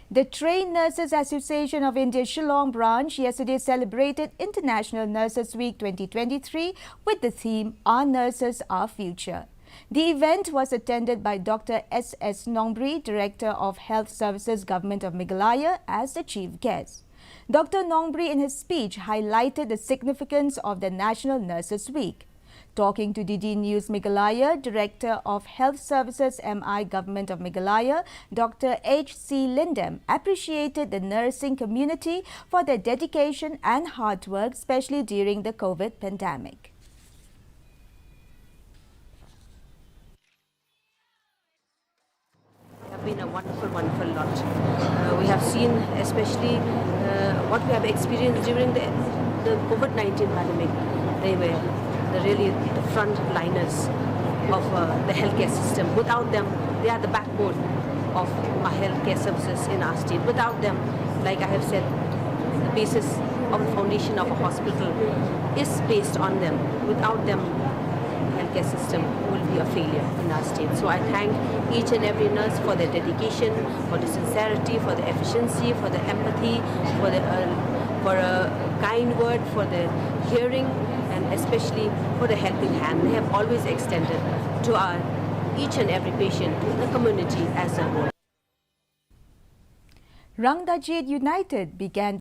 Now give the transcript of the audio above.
The Trained Nurses Association of India Shillong branch yesterday celebrated International Nurses Week 2023 with the theme Our Nurses, Our Future. The event was attended by Dr. S.S. Nongbri, Director of Health Services, Government of Meghalaya, as the chief guest. Dr. Nongbri in his speech highlighted the significance of the National Nurses Week. Talking to DD News Meghalaya, Director of Health Services MI Government of Meghalaya, Dr. H.C. Lindem appreciated the nursing community for their dedication and hard work, especially during the COVID pandemic. It has been a wonderful lot. We have seen especially what we have experienced during the COVID-19 pandemic. They were really the front liners of the healthcare system. Without them, they are the backbone of our healthcare services in our state. Without them, like I have said, the basis of the foundation of a hospital is based on them. Without them, the healthcare system will be a failure in our state. So I thank each and every nurse for their dedication, for the sincerity, for the efficiency, for the empathy, for a kind word, for the hearing, and especially for the helping hand they have always extended to each and every patient, the community as a whole. Rangda Jade United began